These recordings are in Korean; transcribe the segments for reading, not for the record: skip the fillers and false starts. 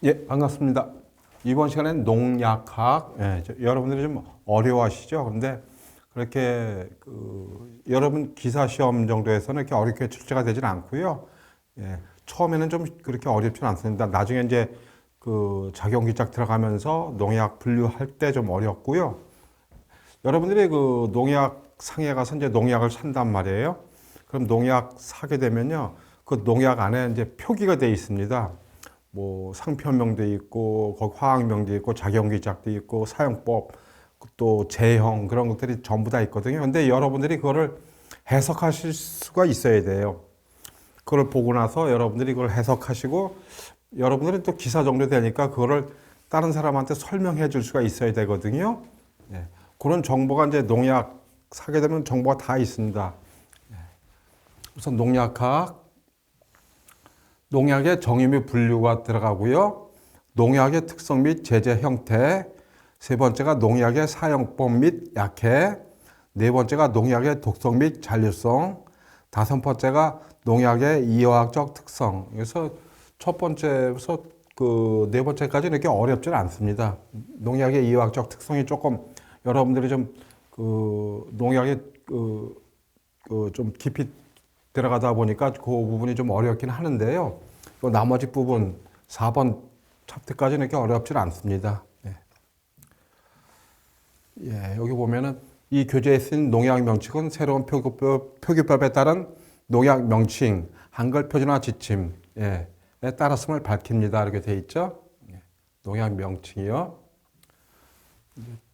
예, 반갑습니다. 이번 시간엔 농약학, 여러분들이 좀 어려워하시죠? 그런데 그렇게 여러분 기사 시험 정도에서는 이렇게 어렵게 출제가 되진 않고요. 처음에는 좀 그렇게 어렵진 않습니다. 나중에 이제 작용기작 들어가면서 농약 분류할 때 좀 어렵고요. 여러분들이 농약 상에 가서 이제 농약을 산단 말이에요. 그럼 농약 사게 되면요. 그 농약 안에 이제 표기가 되어 있습니다. 뭐 상표명도 있고 거기 화학명도 있고 작용기작도 있고 사용법 또 제형 그런 것들이 전부 다 있거든요. 근데 여러분들이 그거를 해석하실 수가 있어야 돼요. 그걸 보고 나서 여러분들이 그걸 해석하시고 여러분들은 또 기사 정도 되니까 그거를 다른 사람한테 설명해 줄 수가 있어야 되거든요. 그런 정보가 이제 농약 사게 되면 정보가 다 있습니다. 우선 농약의 정의 및 분류가 들어가고요. 농약의 특성 및 제재 형태. 세 번째가 농약의 사용법 및 약해. 네 번째가 농약의 독성 및 잔류성. 다섯 번째가 농약의 이화학적 특성. 그래서 첫 번째에서 네 번째까지는 이렇게 어렵지는 않습니다. 농약의 이화학적 특성이 조금 여러분들이 좀 농약의 좀 깊이 들어가다 보니까 그 부분이 좀 어렵긴 하는데요. 나머지 부분 4번 챕터까지는 이렇게 어렵지는 않습니다. 여기 보면은 이 교재에 쓴 농약 명칭은 새로운 표기법에 따른 농약 명칭, 한글 표준화 지침에 따랐음을 밝힙니다. 이렇게 돼 있죠. 농약 명칭이요.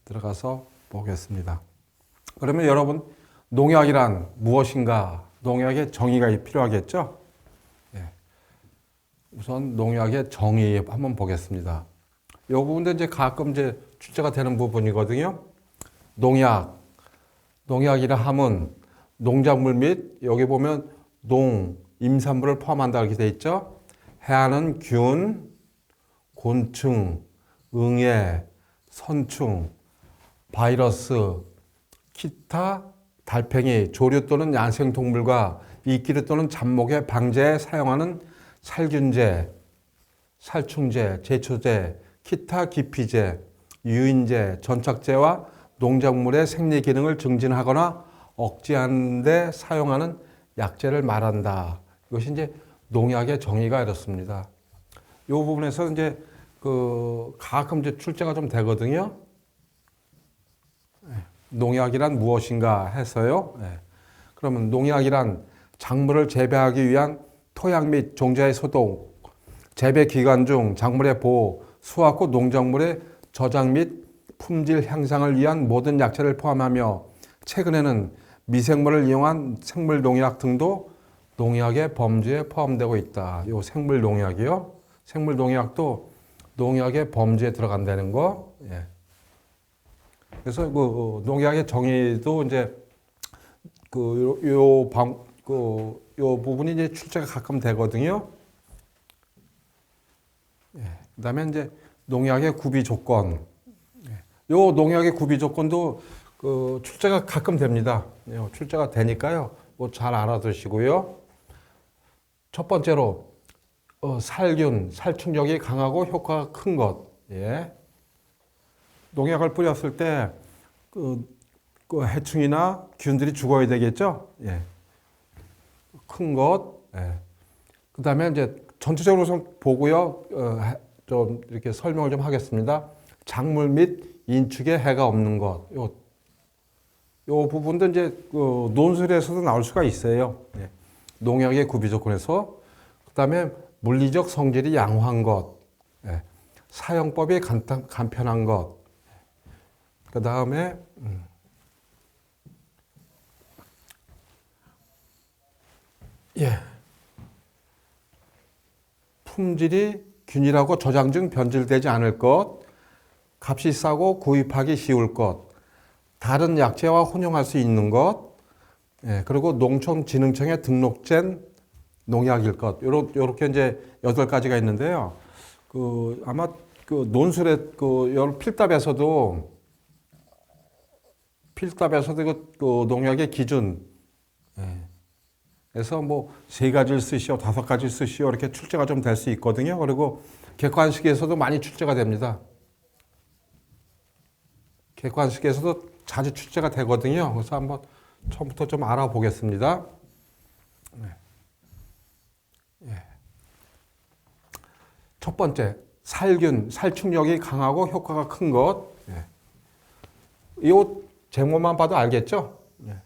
들어가서 보겠습니다. 그러면 여러분 농약이란 무엇인가? 농약의 정의가 필요하겠죠? 우선 농약의 정의 한번 보겠습니다. 이 부분도 이제 가끔 이제 출제가 되는 부분이거든요. 농약이라 함은 농작물 및 여기 보면 임산물을 포함한다 이렇게 돼 있죠. 해하는 균, 곤충, 응애, 선충, 바이러스, 기타, 달팽이, 조류 또는 야생동물과 이끼리 또는 잡목의 방제에 사용하는 살균제, 살충제, 제초제, 기타 기피제, 유인제, 전착제와 농작물의 생리 기능을 증진하거나 억제하는 데 사용하는 약제를 말한다. 이것이 이제 농약의 정의가 이렇습니다. 이 부분에서 이제 가끔 이제 출제가 좀 되거든요. 농약이란 무엇인가 해서요. 그러면 농약이란 작물을 재배하기 위한 토양 및 종자의 소독, 재배 기간 중 작물의 보호, 수확 후 농작물의 저장 및 품질 향상을 위한 모든 약체를 포함하며 최근에는 미생물을 이용한 생물 농약 등도 농약의 범주에 포함되고 있다. 이 생물 농약이요. 생물 농약도 농약의 범주에 들어간다는 거. 그래서 농약의 정의도 이제 요 부분이 이제 출제가 가끔 되거든요. 그다음에 이제 농약의 구비 조건. 요 농약의 구비 조건도 출제가 가끔 됩니다. 출제가 되니까요. 잘 알아두시고요. 첫 번째로 살균, 살충력이 강하고 효과가 큰 것. 농약을 뿌렸을 때 해충이나 균들이 죽어야 되겠죠. 큰 것. 그 다음에 이제 전체적으로 좀 보고요. 좀 이렇게 설명을 좀 하겠습니다. 작물 및 인축에 해가 없는 것. 요 부분도 이제 논술에서도 나올 수가 있어요. 농약의 구비 조건에서. 그 다음에 물리적 성질이 양호한 것. 사용법이 간편한 것. 그 다음에 품질이 균일하고 저장 중 변질되지 않을 것, 값이 싸고 구입하기 쉬울 것, 다른 약재와 혼용할 수 있는 것, 그리고 농촌진흥청에 등록된 농약일 것. 요렇게 이제 8가지가 있는데요. 아마 논술에 여러 필답에서도 농약의 기준, 그래서 뭐 3가지를 쓰시오, 5가지를 쓰시오 이렇게 출제가 좀 될 수 있거든요. 그리고 객관식에서도 많이 출제가 됩니다. 객관식에서도 자주 출제가 되거든요. 그래서 한번 처음부터 좀 알아보겠습니다. 네. 예. 첫 번째, 살균, 살충력이 강하고 효과가 큰 것. 예. 이 제목만 봐도 알겠죠? 예.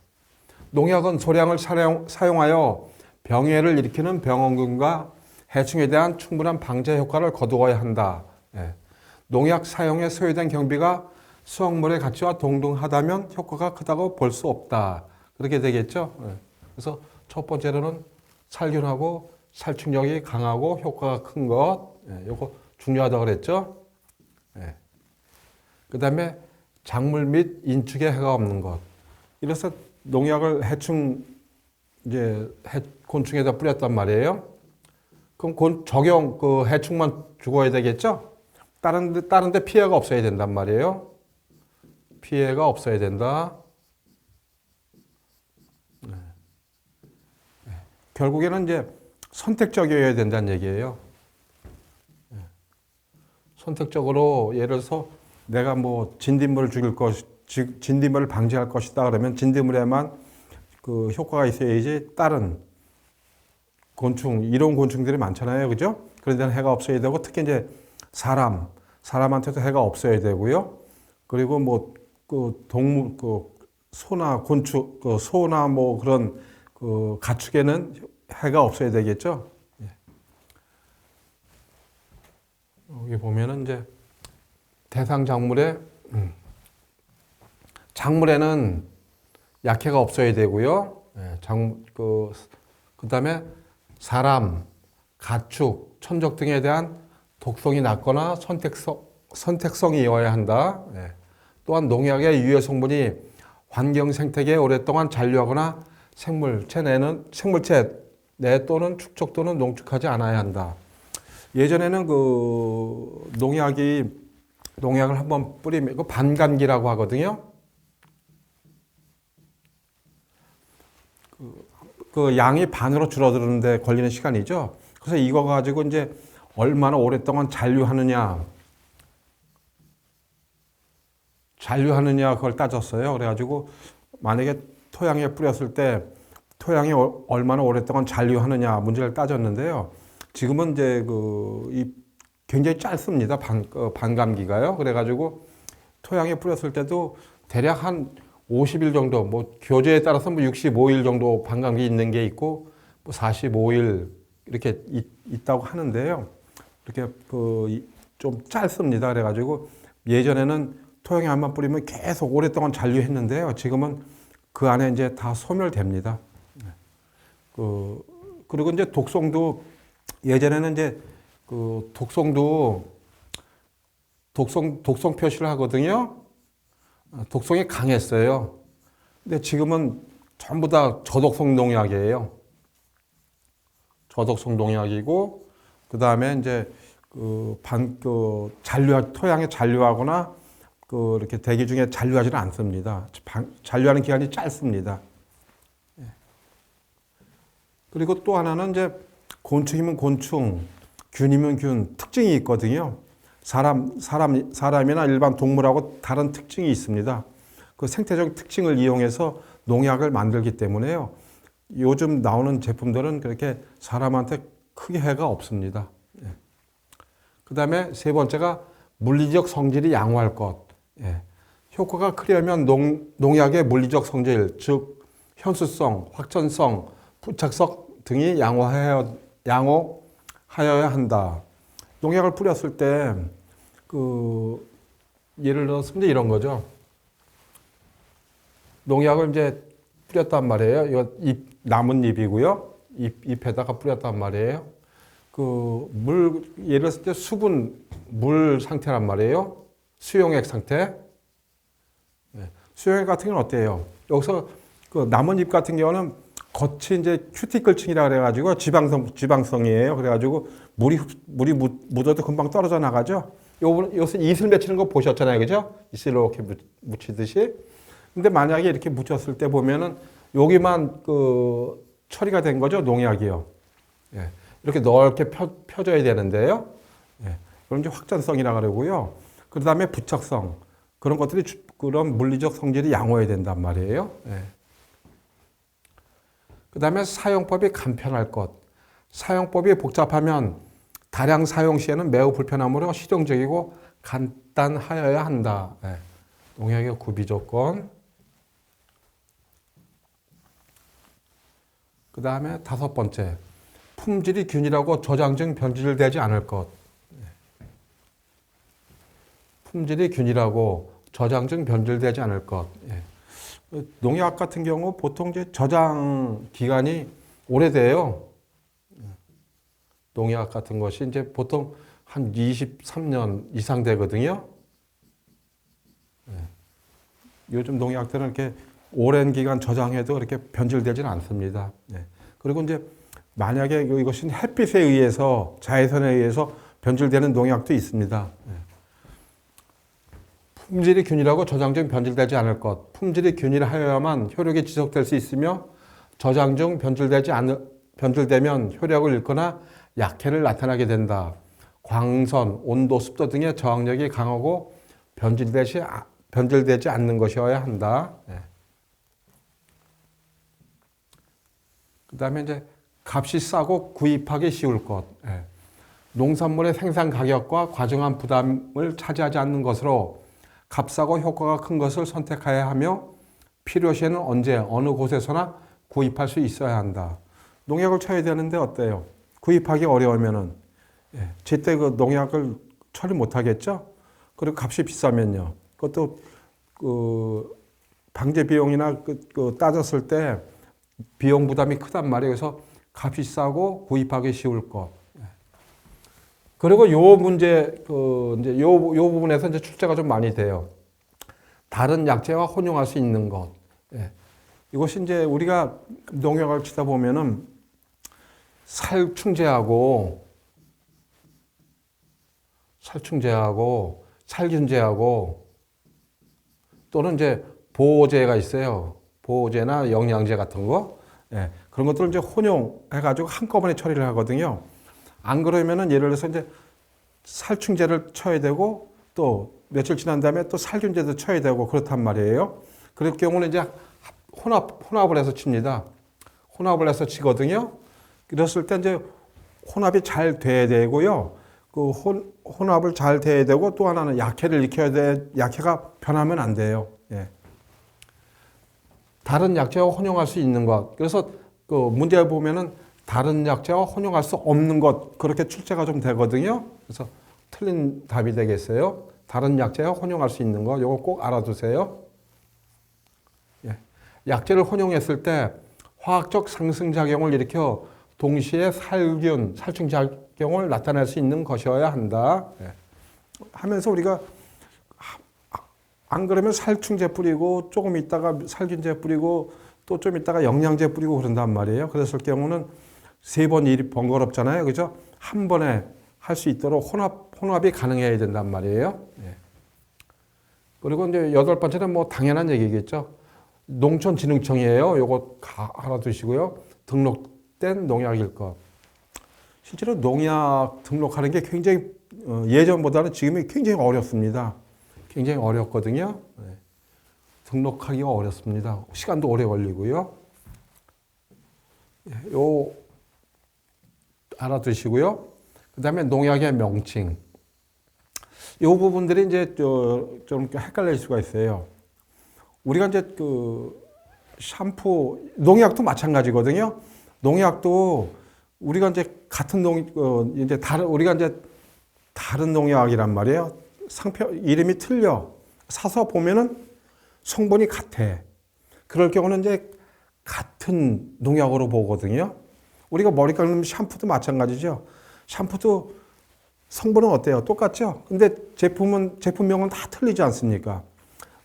농약은 소량을 사용하여 병해를 일으키는 병원균과 해충에 대한 충분한 방제 효과를 거두어야 한다. 예. 농약 사용에 소요된 경비가 수확물의 가치와 동등하다면 효과가 크다고 볼 수 없다. 그렇게 되겠죠. 예. 그래서 첫 번째로는 살균하고 살충력이 강하고 효과가 큰 것. 예. 요거 중요하다고 그랬죠. 예. 그 다음에 작물 및 인축에 해가 없는 것. 이래서 농약을 곤충에다 뿌렸단 말이에요. 그럼 그 해충만 죽어야 되겠죠? 다른 데 피해가 없어야 된단 말이에요. 피해가 없어야 된다. 네. 네. 결국에는 이제 선택적이어야 된다는 얘기예요. 네. 선택적으로 예를 들어서 내가 뭐 진딧물을 진딧물을 방지할 것이다 그러면 진딧물에만 그 효과가 있어야지 다른 곤충, 이로운 곤충들이 많잖아요. 그죠? 그런 데는 해가 없어야 되고 특히 이제 사람한테도 해가 없어야 되고요. 그리고 뭐 그 동물, 그 소나 곤충, 그 소나 뭐 그런 그 가축에는 해가 없어야 되겠죠. 예. 여기 보면은 이제 대상 작물에는 약해가 없어야 되고요. 예, 그다음에 사람, 가축, 천적 등에 대한 독성이 낮거나 선택성이어야 한다. 예. 또한 농약의 유해 성분이 환경 생태계에 오랫동안 잔류하거나 생물체 내 또는 축적 또는 농축하지 않아야 한다. 예전에는 그 농약을 한번 뿌리면 그 반감기라고 하거든요. 그 양이 반으로 줄어드는데 걸리는 시간이죠. 그래서 이거 가지고 이제 얼마나 오랫동안 잔류하느냐 그걸 따졌어요. 그래가지고 만약에 토양에 뿌렸을 때 토양이 얼마나 오랫동안 잔류하느냐 문제를 따졌는데요. 지금은 이제 굉장히 짧습니다. 반감기가요. 그래가지고 토양에 뿌렸을 때도 대략 한 50일 정도, 뭐 교재에 따라서 뭐 65일 정도 반감기 있는 게 있고 뭐 45일 이렇게 있다고 하는데요. 이렇게 좀 짧습니다. 그래가지고 예전에는 토양에 한번 뿌리면 계속 오랫동안 잔류했는데요. 지금은 그 안에 이제 다 소멸됩니다. 그리고 이제 독성도 예전에는 이제 독성 표시를 하거든요. 독성이 강했어요. 근데 지금은 전부 다 저독성 농약이에요. 저독성 농약이고, 그 다음에 이제 토양에 잔류하거나 이렇게 대기 중에 잔류하지는 않습니다. 잔류하는 기간이 짧습니다. 그리고 또 하나는 이제 곤충이면 곤충, 균이면 균, 특징이 있거든요. 사람이나 일반 동물하고 다른 특징이 있습니다. 그 생태적 특징을 이용해서 농약을 만들기 때문에요. 요즘 나오는 제품들은 그렇게 사람한테 크게 해가 없습니다. 그 다음에 세 번째가 물리적 성질이 양호할 것. 효과가 크려면 농약의 물리적 성질, 즉 현수성, 확전성, 부착성 등이 양호하여야 한다. 농약을 뿌렸을 때 예를 들어서 이제 이런 거죠. 농약을 이제 뿌렸단 말이에요. 이거 남은 잎이고요. 잎에다가 뿌렸단 말이에요. 예를 들었을 때 물 상태란 말이에요. 수용액 상태. 수용액 같은 경우는 어때요? 여기서 남은 잎 같은 경우는 겉이 이제 큐티클층이라 그래가지고 지방성이에요. 그래가지고 물이 묻어도 금방 떨어져 나가죠. 여기서 이슬 맺히는 거 보셨잖아요. 그죠? 이슬 이렇게 묻히듯이. 근데 만약에 이렇게 묻혔을 때 보면은 여기만 처리가 된 거죠, 농약이요. 예. 이렇게 넓게 펴져야 되는데요. 예. 그럼 이제 확전성이라 그러고요. 그 다음에 부착성. 그런 것들이, 그런 물리적 성질이 양호해야 된단 말이에요. 예. 그 다음에 사용법이 간편할 것. 사용법이 복잡하면 다량 사용 시에는 매우 불편하므로 실용적이고 간단하여야 한다. 예. 농약의 구비 조건. 그 다음에 5번째. 품질이 균일하고 저장 중 변질되지 않을 것. 품질이 균일하고 저장 중 변질되지 않을 것. 농약 같은 경우 보통 이제 저장 기간이 오래돼요. 농약 같은 것이 이제 보통 한 23년 이상 되거든요. 요즘 농약들은 이렇게 오랜 기간 저장해도 이렇게 변질되지는 않습니다. 그리고 이제 만약에 이것이 햇빛에 의해서, 자외선에 의해서 변질되는 농약도 있습니다. 품질이 균일하고 저장 중 변질되지 않을 것. 품질이 균일하여야만 효력이 지속될 수 있으며 저장 중 변질되면 효력을 잃거나 약해를 나타나게 된다. 광선, 온도, 습도 등의 저항력이 강하고 변질되지 않는 것이어야 한다. 그 다음에 이제 값이 싸고 구입하기 쉬울 것. 농산물의 생산 가격과 과정한 부담을 차지하지 않는 것으로 값싸고 효과가 큰 것을 선택해야 하며 필요시에는 언제 어느 곳에서나 구입할 수 있어야 한다. 농약을 쳐야 되는데 어때요? 구입하기 어려우면은 제때 그 농약을 처리 못 하겠죠? 그리고 값이 비싸면요. 그것도 그 방제 비용이나 따졌을 때 비용 부담이 크단 말이에요. 그래서 값이 싸고 구입하기 쉬울 것. 그리고 요 문제, 이제 요 부분에서 이제 출제가 좀 많이 돼요. 다른 약재와 혼용할 수 있는 것. 이것이 이제 우리가 농약을 치다 보면은 살충제하고 살균제하고 또는 이제 보호제가 있어요. 보호제나 영양제 같은 거. 그런 것들을 이제 혼용해가지고 한꺼번에 처리를 하거든요. 안 그러면은 예를 들어서 이제 살충제를 쳐야 되고 또 며칠 지난 다음에 또 살균제도 쳐야 되고 그렇단 말이에요. 그럴 경우는 이제 혼합을 해서 칩니다. 혼합을 해서 치거든요. 그랬을 때 이제 혼합이 잘 돼야 되고요. 그 혼합을 잘 돼야 되고 또 하나는 약해를 익혀야 돼. 약해가 변하면 안 돼요. 다른 약재와 혼용할 수 있는 것. 그래서 그 문제에 보면은 다른 약재와 혼용할 수 없는 것. 그렇게 출제가 좀 되거든요. 그래서 틀린 답이 되겠어요. 다른 약재와 혼용할 수 있는 것. 이거 꼭 알아두세요. 약재를 혼용했을 때 화학적 상승작용을 일으켜 동시에 살충작용을 나타낼 수 있는 것이어야 한다. 하면서 우리가 안 그러면 살충제 뿌리고 조금 있다가 살균제 뿌리고 또 좀 있다가 영양제 뿌리고 그런단 말이에요. 그랬을 경우는 3번 일이 번거롭잖아요. 그죠? 한 번에 할 수 있도록 혼합이 가능해야 된단 말이에요. 그리고 이제 8번째는 뭐 당연한 얘기겠죠. 농촌진흥청이에요. 요거 알아두시고요. 등록된 농약일 것. 실제로 농약 등록하는 게 굉장히 예전보다는 지금이 굉장히 어렵습니다. 굉장히 어렵거든요. 등록하기가 어렵습니다. 시간도 오래 걸리고요. 요 알아두시고요. 그 다음에 농약의 명칭. 이 부분들이 이제 좀 헷갈릴 수가 있어요. 우리가 이제 그 샴푸, 농약도 마찬가지거든요. 농약도 우리가 이제 같은 우리가 이제 다른 농약이란 말이에요. 이름이 틀려. 사서 보면은 성분이 같아. 그럴 경우는 이제 같은 농약으로 보거든요. 우리가 머리 깎는 샴푸도 마찬가지죠. 샴푸도 성분은 어때요? 똑같죠? 근데 제품명은 다 틀리지 않습니까?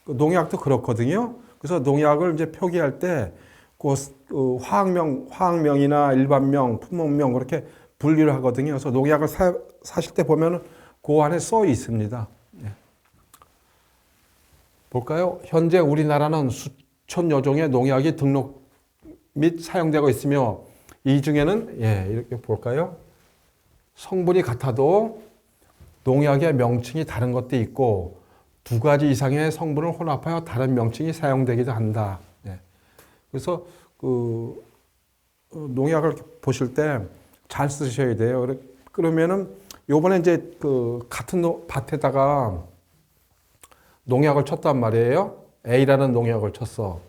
농약도 그렇거든요. 그래서 농약을 이제 표기할 때 그 화학명이나 일반명, 품목명 그렇게 분리를 하거든요. 그래서 농약을 사실 때 보면은 그 안에 써 있습니다. 볼까요? 현재 우리나라는 수천여 종의 농약이 및 사용되고 있으며 이 중에는 이렇게 볼까요? 성분이 같아도 농약의 명칭이 다른 것도 있고 두 가지 이상의 성분을 혼합하여 다른 명칭이 사용되기도 한다. 그래서 그 농약을 보실 때 잘 쓰셔야 돼요. 그러면은 요번에 이제 그 같은 밭에다가 농약을 쳤단 말이에요. A라는 농약을 쳤어.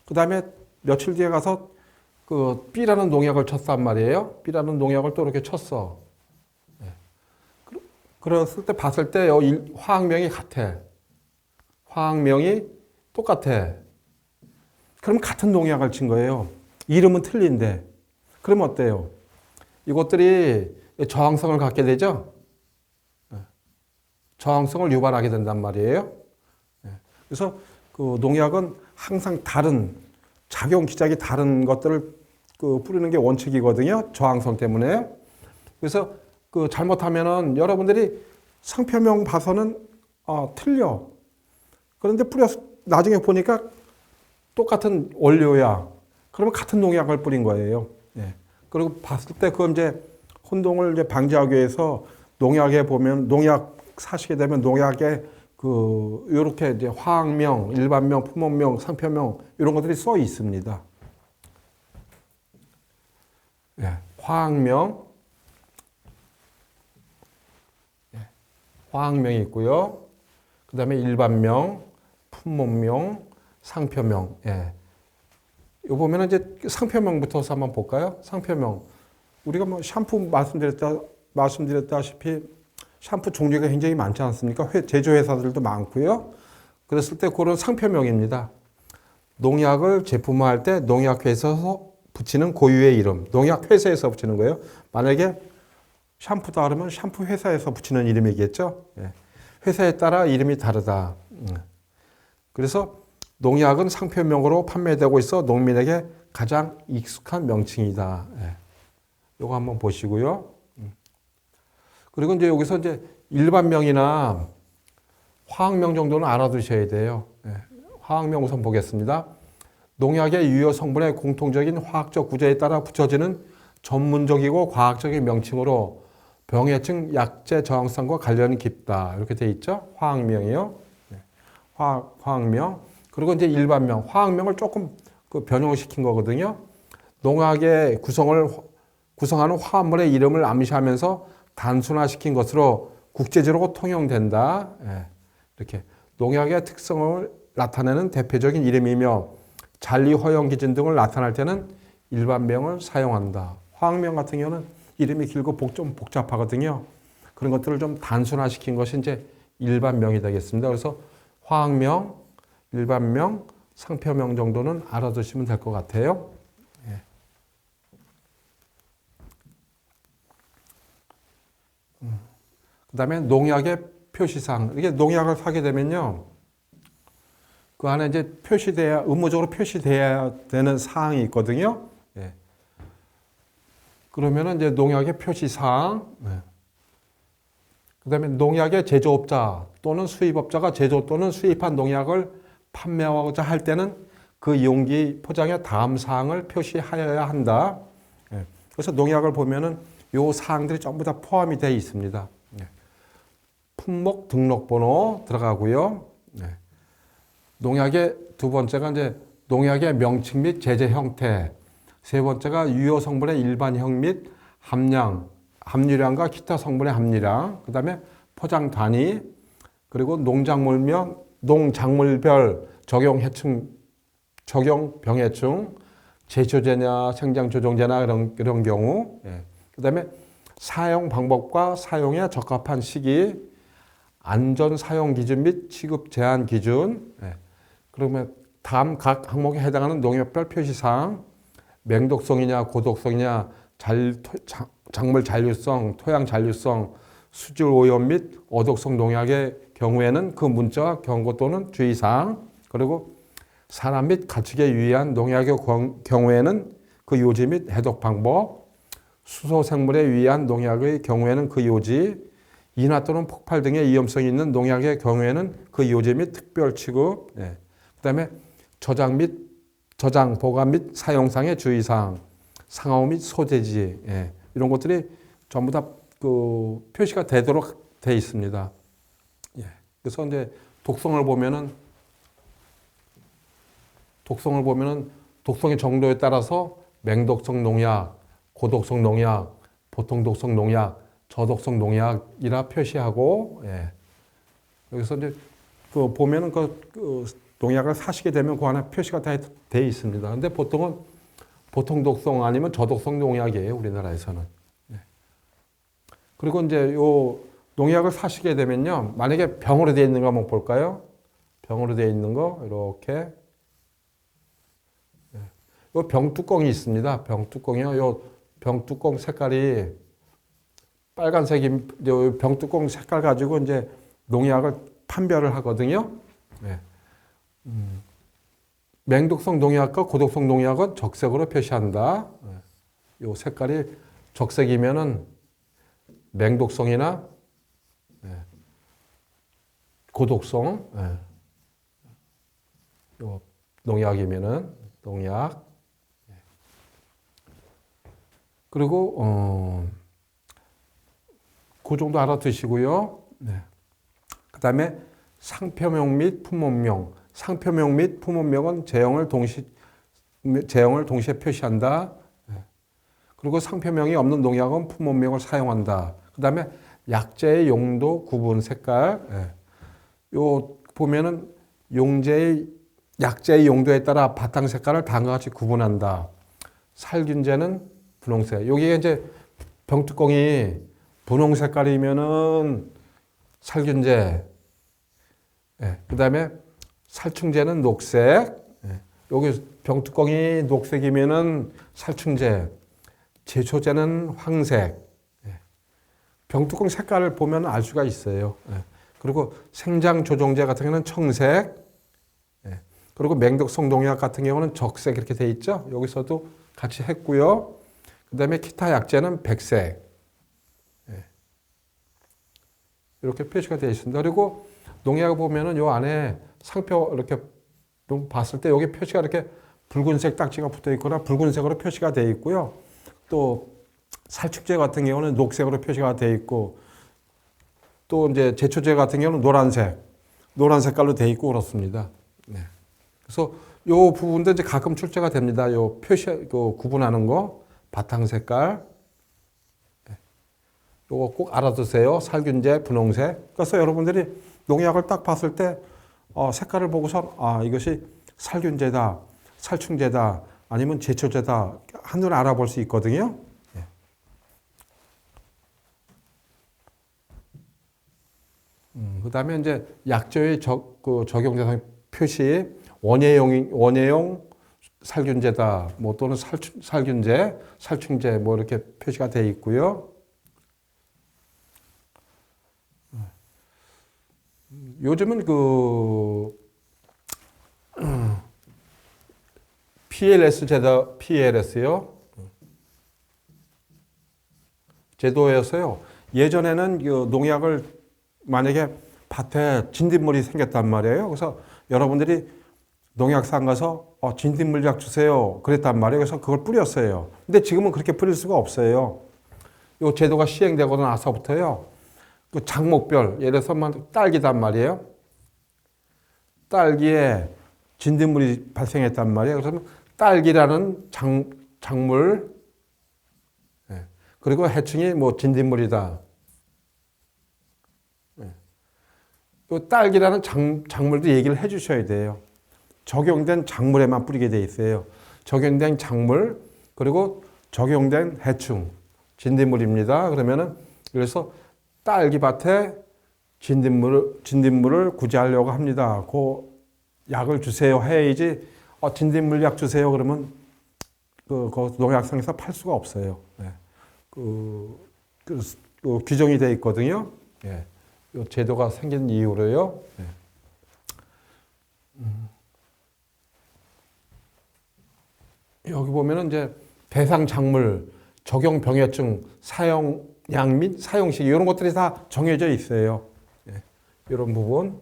그 다음에 며칠 뒤에 가서 그 B라는 농약을 쳤단 말이에요. B라는 농약을 또 이렇게 쳤어. 그랬을 때 봤을 때 화학명이 같아. 화학명이 똑같아. 그럼 같은 농약을 친 거예요. 이름은 틀린데. 그럼 어때요? 이것들이 저항성을 갖게 되죠? 저항성을 유발하게 된단 말이에요. 그래서 그 농약은 항상 다른 작용 기작이 다른 것들을 그 뿌리는 게 원칙이거든요. 저항성 때문에. 그래서 그 잘못하면은 여러분들이 상표명 봐서는 틀려. 그런데 뿌려서 나중에 보니까 똑같은 원료야. 그러면 같은 농약을 뿌린 거예요. 그리고 봤을 때 그 이제 혼동을 이제 방지하기 위해서 농약에 보면 농약 사시게 되면 농약에 그 요렇게 이제 화학명, 일반명, 품목명, 상표명 이런 것들이 써 있습니다. 화학명, 화학명이 있고요. 그 다음에 일반명, 품목명, 상표명. 요 보면은 이제 상표명부터 한번 볼까요? 상표명. 우리가 뭐 샴푸 말씀드렸다시피 샴푸 종류가 굉장히 많지 않습니까? 제조회사들도 많고요. 그랬을 때 그런 상표명입니다. 농약을 제품화할 때 농약회사에서 붙이는 고유의 이름. 농약회사에서 붙이는 거예요. 만약에 샴푸다 그러면 샴푸 회사에서 붙이는 이름이겠죠. 회사에 따라 이름이 다르다. 그래서 농약은 상표명으로 판매되고 있어 농민에게 가장 익숙한 명칭이다. 요거 한번 보시고요. 그리고 이제 여기서 이제 일반명이나 화학명 정도는 알아두셔야 돼요. 화학명 우선 보겠습니다. 농약의 유효 성분의 공통적인 화학적 구조에 따라 붙여지는 전문적이고 과학적인 명칭으로 병해충 약제 저항성과 관련이 깊다. 이렇게 돼 있죠. 화학명이요. 화학명. 그리고 이제 일반명. 화학명을 조금 그 변형을 시킨 거거든요. 농약의 구성하는 화합물의 이름을 암시하면서 단순화시킨 것으로 국제적으로 통용된다. 이렇게 농약의 특성을 나타내는 대표적인 이름이며 잔리 허용 기준 등을 나타낼 때는 일반명을 사용한다. 화학명 같은 경우는 이름이 길고 좀 복잡하거든요. 그런 것들을 좀 단순화시킨 것이 이제 일반명이 되겠습니다. 그래서 화학명, 일반명, 상표명 정도는 알아두시면 될 것 같아요. 그 다음에 농약의 표시사항. 이게 농약을 사게 되면요. 그 안에 이제 의무적으로 표시돼야 되는 사항이 있거든요. 그러면은 이제 농약의 표시사항. 그 다음에 농약의 제조업자 또는 수입업자가 제조 또는 수입한 농약을 판매하고자 할 때는 그 용기 포장의 다음 사항을 표시하여야 한다. 그래서 농약을 보면은 요 사항들이 전부 다 포함이 되어 있습니다. 품목 등록번호 들어가고요. 농약의 두 번째가 이제 농약의 명칭 및 제재 형태. 세 번째가 유효 성분의 일반형 및 함유량과 기타 성분의 함유량. 그 다음에 포장 단위. 그리고 농작물별 적용 병해충, 제초제냐 생장조종제나 이런 경우. 그 다음에 사용 방법과 사용에 적합한 시기, 안전 사용 기준 및 취급 제한 기준. 그러면 다음 각 항목에 해당하는 농약별 표시사항, 맹독성이냐 고독성이냐, 작물 잔류성, 토양 잔류성, 수질 오염 및 어독성 농약의 경우에는 그 문자와 경고 또는 주의사항, 그리고 사람 및 가축에 유의한 농약의 경우에는 그 요지 및 해독 방법, 수소 생물에 유의한 농약의 경우에는 그 요지, 인화 또는 폭발 등의 위험성이 있는 농약의 경우에는 그 요지 및 특별 취급, 그 다음에 저장 및 저장, 보관 및 사용상의 주의사항, 상호 및 소재지, 예, 이런 것들이 전부 다 그 표시가 되도록 돼 있습니다. 예, 그래서 이제 독성을 보면은 독성의 정도에 따라서 맹독성 농약, 고독성 농약, 보통 독성 농약, 저독성 농약이라 표시하고, 예. 여기서 이제 그 보면은 그 농약을 사시게 되면 그 안에 표시가 다 돼 있습니다. 근데 보통은 보통 독성 아니면 저독성 농약이에요, 우리나라에서는. 예. 그리고 이제 요 농약을 사시게 되면요, 만약에 병으로 되어 있는 거 한번 볼까요? 병으로 되어 있는 거 이렇게. 요 병뚜껑이 있습니다. 병뚜껑이요. 요 병뚜껑 색깔이 빨간색이, 요 병뚜껑 색깔 가지고 이제 농약을 판별을 하거든요. 네. 맹독성 농약과 고독성 농약은 적색으로 표시한다. 네. 요 색깔이 적색이면은 맹독성이나, 네, 고독성, 네, 요 농약이면은 농약. 그리고 그 정도 알아두시고요. 네. 그 다음에 상표명 및 품목명. 상표명 및 품목명은 제형을 동시에 표시한다. 네. 그리고 상표명이 없는 농약은 품목명을 사용한다. 그 다음에 약재의 용도, 구분, 색깔. 네. 요 보면은 약재의 용도에 따라 바탕 색깔을 다음과 같이 구분한다. 살균제는 분홍색. 여기에 이제 병뚜껑이 분홍 색깔이면은 살균제. 예, 그 다음에 살충제는 녹색. 예, 여기 병뚜껑이 녹색이면은 살충제. 제초제는 황색. 예, 병뚜껑 색깔을 보면 알 수가 있어요. 예, 그리고 생장 조종제 같은 경우는 청색. 예, 그리고 맹독성 농약 같은 경우는 적색 이렇게 돼 있죠. 여기서도 같이 했고요. 그 다음에 기타 약재는 백색. 예. 이렇게 표시가 되어 있습니다. 그리고 농약을 보면은 요 안에 상표 이렇게 봤을 때 여기 표시가 이렇게 붉은색 딱지가 붙어 있거나 붉은색으로 표시가 되어 있고요. 또 살충제 같은 경우는 녹색으로 표시가 되어 있고, 또 이제 제초제 같은 경우는 노란 색깔로 되어 있고 그렇습니다. 네. 그래서 요 부분도 이제 가끔 출제가 됩니다. 요 표시, 그 구분하는 거. 바탕 색깔. 요거 꼭 알아두세요. 살균제, 분홍색. 그래서 여러분들이 농약을 딱 봤을 때 색깔을 보고서 이것이 살균제다, 살충제다, 아니면 제초제다 한눈에 알아볼 수 있거든요. 그 다음에 이제 약재의 적용 대상 표시, 원예용 살균제다, 뭐 또는 살균제, 살충제 뭐 이렇게 표시가 되어 있고요. 요즘은 PLS PLS요. 제도에서요. 예전에는 농약을 만약에 밭에 진딧물이 생겼단 말이에요. 그래서 여러분들이 농약사 가서 진딧물약 주세요. 그랬단 말이에요. 그래서 그걸 뿌렸어요. 근데 지금은 그렇게 뿌릴 수가 없어요. 이 제도가 시행되고 나서부터요. 그 작목별, 예를 들어서 딸기단 말이에요. 딸기에 진딧물이 발생했단 말이에요. 그래서 딸기라는 작물, 그리고 해충이 뭐 진딧물이다. 이 딸기라는 작물도 얘기를 해 주셔야 돼요. 적용된 작물에만 뿌리게 돼 있어요. 적용된 작물, 그리고 적용된 해충, 진딧물입니다. 그러면은, 그래서 딸기밭에 진딧물을 구제하려고 합니다. 그 약을 주세요 해야지, 진딧물 약 주세요 그러면 그 농약상에서 팔 수가 없어요. 네. 규정이 돼 있거든요. 예. 이 제도가 생긴 이후로요. 네. 여기 보면은 이제 대상 작물, 적용 병해충, 사용량 및 사용시 이런 것들이 다 정해져 있어요. 예. 이런 부분.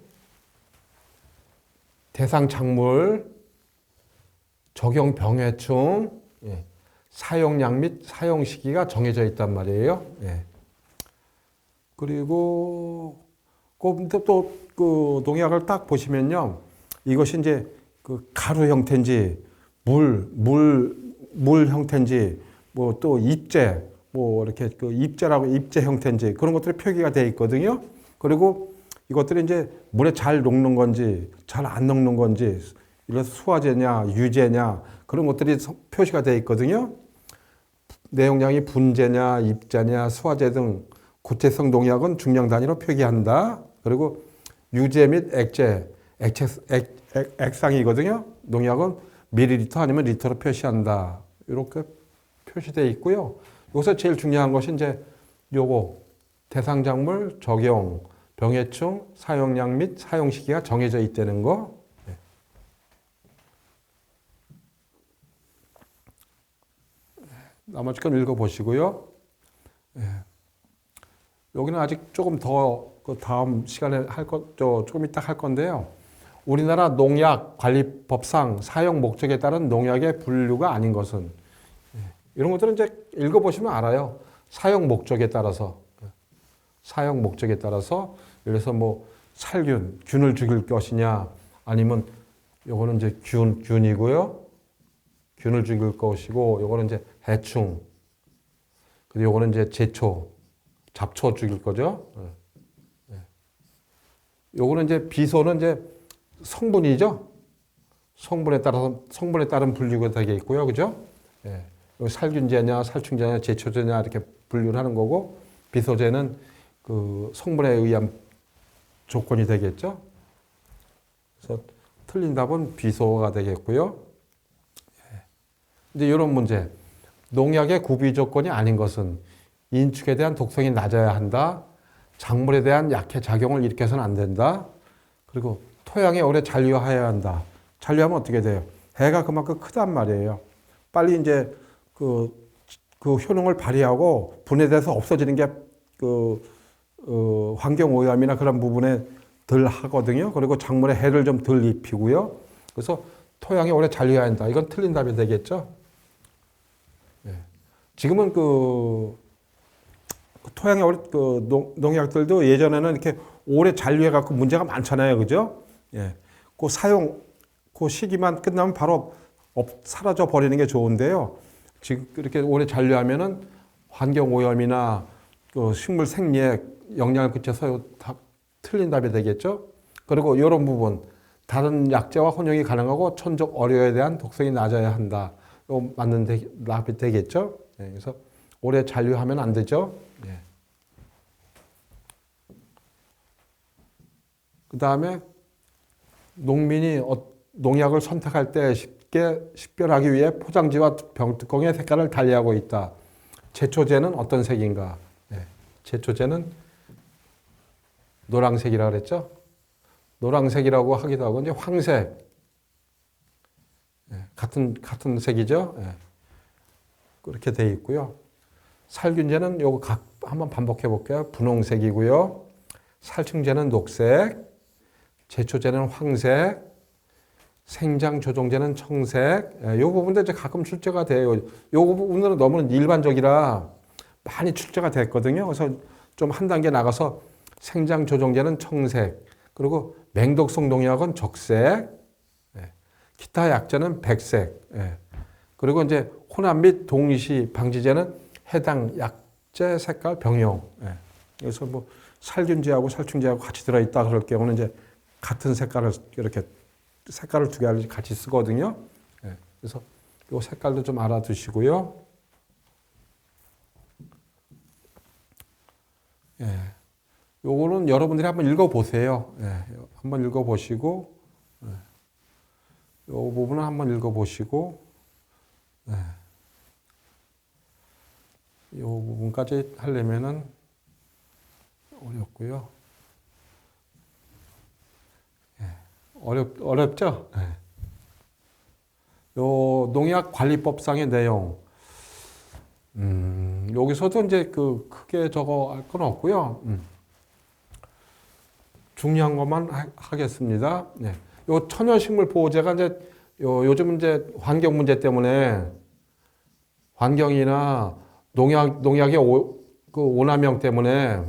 대상 작물, 적용 병해충, 예. 사용량 및 사용 시기가 정해져 있단 말이에요. 예. 그리고 또 농약을 딱 보시면요, 이것이 이제 그 가루 형태인지 물 형태인지 뭐 또 입제 뭐 이렇게 그 입제라고 입제 형태인지 그런 것들이 표기가 되어 있거든요. 그리고 이것들이 이제 물에 잘 녹는 건지 잘 안 녹는 건지, 이래서 수화제냐 유제냐 그런 것들이 표시가 되어 있거든요. 내용량이 분제냐 입자냐 수화제 등 구체성 농약은 중량 단위로 표기한다. 그리고 유제 및 액상이거든요. 농약은 밀리리터 아니면 리터로 표시한다. 이렇게 표시되어 있고요. 여기서 제일 중요한 것이 이제 요거 대상작물 적용, 병해충, 사용량 및 사용 시기가 정해져 있다는 거. 나머지 건 읽어보시고요. 여기는 아직 조금 더 그 다음 시간에 조금 이따 할 건데요. 우리나라 농약관리법상 사용 목적에 따른 농약의 분류가 아닌 것은, 이런 것들은 이제 읽어보시면 알아요. 사용 목적에 따라서, 그래서 뭐 균을 죽일 것이냐, 아니면 요거는 이제 균이고요. 균을 죽일 것이고, 요거는 이제 해충, 그리고 요거는 이제 제초, 잡초 죽일 거죠. 요거는 이제 비소는 이제 성분이죠. 성분에 따른 분류가 되게 있고요. 그죠? 예. 살균제냐, 살충제냐, 제초제냐 이렇게 분류를 하는 거고, 비소제는 그 성분에 의한 조건이 되겠죠. 그래서 틀린 답은 비소가 되겠고요. 예. 이제 이런 문제. 농약의 구비 조건이 아닌 것은 인축에 대한 독성이 낮아야 한다. 작물에 대한 약해 작용을 일으켜서는 안 된다. 그리고 토양에 오래 잔류하여야 한다. 잔류하면 어떻게 돼요? 해가 그만큼 크단 말이에요. 빨리 이제 그 효능을 발휘하고 분해돼서 없어지는 게 환경 오염이나 그런 부분에 덜 하거든요. 그리고 작물에 해를 좀 덜 입히고요. 그래서 토양에 오래 잔류해야 한다. 이건 틀린 답이 되겠죠. 네. 지금은 토양에 농약들도 예전에는 이렇게 오래 잔류해 갖고 문제가 많잖아요. 그죠? 예. 그 시기만 끝나면 바로 사라져 버리는 게 좋은데요. 지금 이렇게 오래 잔류하면은 환경 오염이나 식물 생리에 영향을 끼쳐서 다 틀린 답이 되겠죠. 그리고 이런 부분, 다른 약재와 혼용이 가능하고 천적 어류에 대한 독성이 낮아야 한다. 이거 맞는 답이 되겠죠. 예. 그래서 오래 잔류하면 안 되죠. 예. 그 다음에 농민이 농약을 선택할 때 쉽게 식별하기 위해 포장지와 병뚜껑의 색깔을 달리하고 있다. 제초제는 어떤 색인가? 네. 제초제는 노란색이라고 그랬죠? 노란색이라고 하기도 하고, 이제 황색. 네. 같은 색이죠? 네. 그렇게 되어 있고요. 살균제는 요거 한번 반복해 볼게요. 분홍색이고요. 살충제는 녹색. 제초제는 황색, 생장조종제는 청색. 이 부분도 이제 가끔 출제가 돼요. 이 부분은 너무 일반적이라 많이 출제가 됐거든요. 그래서 좀 한 단계 나가서 생장조종제는 청색, 그리고 맹독성 농약은 적색, 기타 약제는 백색, 그리고 이제 혼합 및 동시 방지제는 해당 약제 색깔 병용. 그래서 뭐 살균제하고 살충제하고 같이 들어있다 그럴 경우는 이제 같은 색깔을 이렇게 색깔을 두 개를 같이 쓰거든요. 그래서 이 색깔도 좀 알아두시고요. 요거는 여러분들이 한번 읽어보세요. 한번 읽어보시고, 요 부분은 한번 읽어보시고, 요 부분까지 하려면은 어렵고요. 어렵죠? 요 농약관리법상의 내용. 여기서도 이제 크게 저거 할 건 없고요. 중요한 것만 하겠습니다. 요 천연식물 보호제가 이제 요즘 이제 환경 문제 때문에 환경이나 농약의 그 오남용 때문에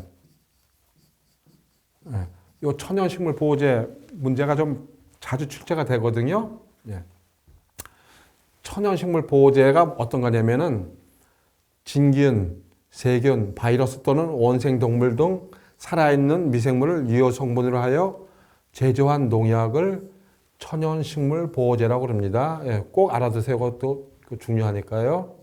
요 천연식물 보호제 문제가 좀 자주 출제가 되거든요. 예. 천연식물 보호제가 어떤 거냐면은 진균, 세균, 바이러스 또는 원생동물 등 살아있는 미생물을 유효 성분으로 하여 제조한 농약을 천연식물 보호제라고 합니다. 예, 꼭 알아두세요. 그것도 중요하니까요.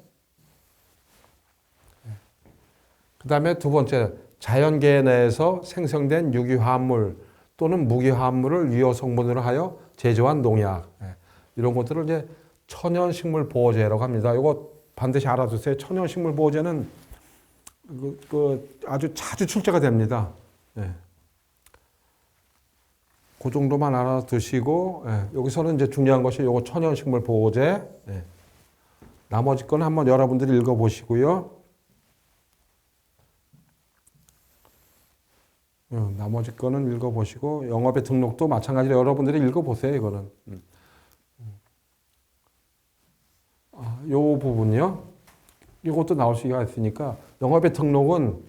그 다음에 두 번째, 자연계에 내에서 생성된 유기화합물 또는 무기화합물을 유효 성분으로 하여 제조한 농약. 예, 이런 것들을 이제 천연식물 보호제라고 합니다. 이거 반드시 알아두세요. 천연식물 보호제는 아주 자주 출제가 됩니다. 예. 그 정도만 알아두시고, 예. 여기서는 이제 중요한 것이 요거 천연식물 보호제. 예. 나머지 거는 한번 여러분들이 읽어보시고요. 나머지 거는 읽어보시고, 영업의 등록도 마찬가지로 여러분들이 읽어보세요, 이거는. 요 부분이요. 이것도 나올 수가 있으니까, 영업의 등록은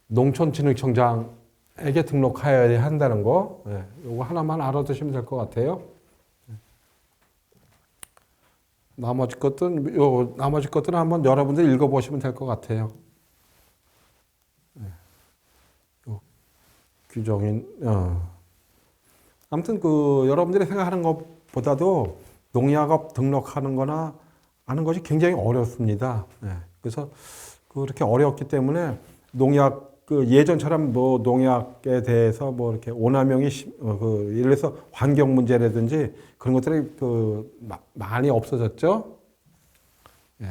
농촌진흥청장에게 등록하여야 한다는 거, 예, 요거 하나만 알아두시면 될 것 같아요. 나머지 것들은 한번 여러분들이 읽어보시면 될 것 같아요. 규정인, 아무튼 여러분들이 생각하는 것보다도 농약업 등록하는 거나 하는 것이 굉장히 어렵습니다. 예. 그래서 그렇게 어렵기 때문에 농약, 예전처럼 뭐 농약에 대해서 뭐 이렇게 오남용이, 예를 들어서 환경 문제라든지 그런 것들이 많이 없어졌죠. 예.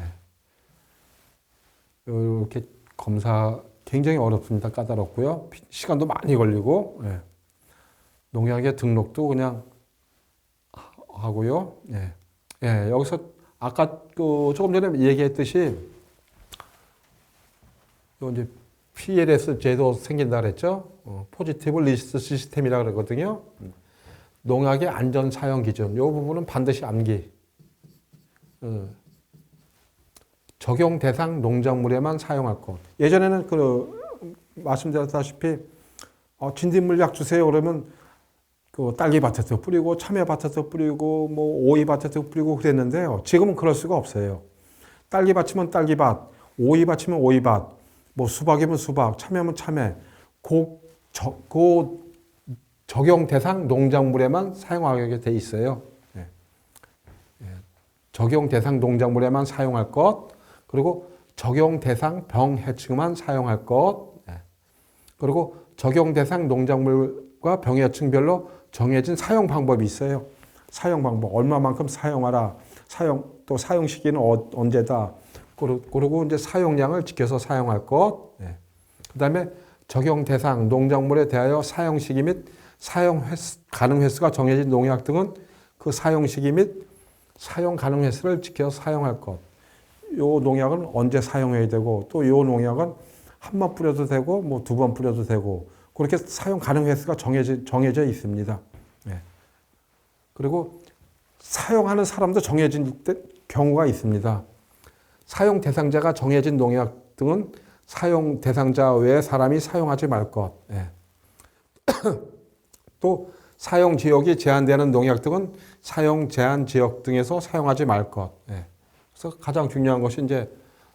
이렇게 검사 굉장히 어렵습니다. 까다롭고요. 시간도 많이 걸리고, 예. 농약의 등록도 그냥 하고요. 예. 예. 여기서 아까 조금 전에 얘기했듯이 이제 PLS 제도 생긴다 그랬죠. 포지티브 리스트 시스템이라 그러거든요. 농약의 안전 사용 기준. 이 부분은 반드시 암기. 적용 대상 농작물에만 사용할 것. 예전에는 말씀드렸다시피 진딧물약 주세요 그러면 딸기밭에서 뿌리고 참외밭에서 뿌리고 뭐 오이밭에서 뿌리고 그랬는데요. 지금은 그럴 수가 없어요. 딸기밭이면 딸기밭, 오이밭이면 오이밭, 뭐 수박이면 수박, 참외면 참외. 적용 대상 농작물에만 사용하게 돼 있어요. 예. 예. 적용 대상 농작물에만 사용할 것, 그리고 적용 대상 병해충만 사용할 것, 예. 그리고 적용 대상 농작물과 병해충별로 정해진 사용 방법이 있어요. 사용 방법, 얼마만큼 사용하라, 또 사용 시기는 언제다. 그리고 이제 사용량을 지켜서 사용할 것. 예. 그 다음에 적용 대상 농작물에 대하여 사용 시기 및 사용 가능 횟수가 정해진 농약 등은 그 사용 시기 및 사용 가능 횟수를 지켜서 사용할 것. 요 농약은 언제 사용해야 되고, 또 요 농약은 한 번 뿌려도 되고, 뭐 두 번 뿌려도 되고, 그렇게 사용 가능 횟수가 정해져 있습니다. 예. 그리고 사용하는 사람도 정해진 경우가 있습니다. 사용 대상자가 정해진 농약 등은 사용 대상자 외에 사람이 사용하지 말 것. 예. 또 사용 지역이 제한되는 농약 등은 사용 제한 지역 등에서 사용하지 말 것. 예. 그래서 가장 중요한 것이 이제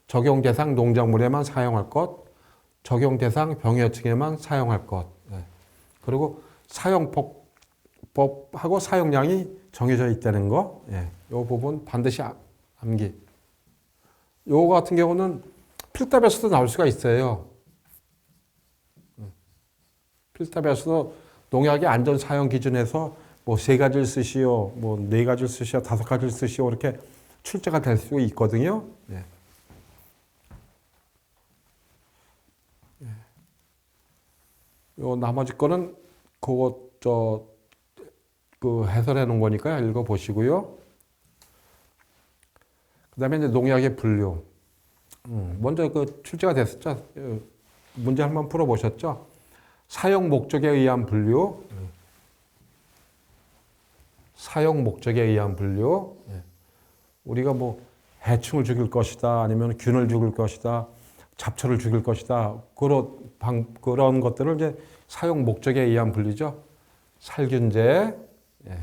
적용 대상 농작물에만 사용할 것, 적용 대상 병해충에만 사용할 것. 예. 그리고 사용법하고 사용량이 정해져 있다는 거. 예. 이 부분 반드시 암기. 요거 같은 경우는 필답에서도 나올 수가 있어요. 필답에서도 농약의 안전 사용 기준에서 뭐 3가지를 쓰시오, 뭐 4가지를 쓰시오, 5가지를 쓰시오 이렇게 출제가 될 수 있거든요. 예. 예. 요 나머지 거는 해설해 놓은 거니까 읽어 보시고요. 그 다음에 이제 농약의 분류. 먼저 출제가 됐었죠. 문제 한번 풀어보셨죠? 사용 목적에 의한 분류. 사용 목적에 의한 분류. 예. 우리가 뭐 해충을 죽일 것이다, 아니면 균을 죽일 것이다, 잡초를 죽일 것이다. 그런 것들을 이제 사용 목적에 의한 분류죠. 살균제. 예.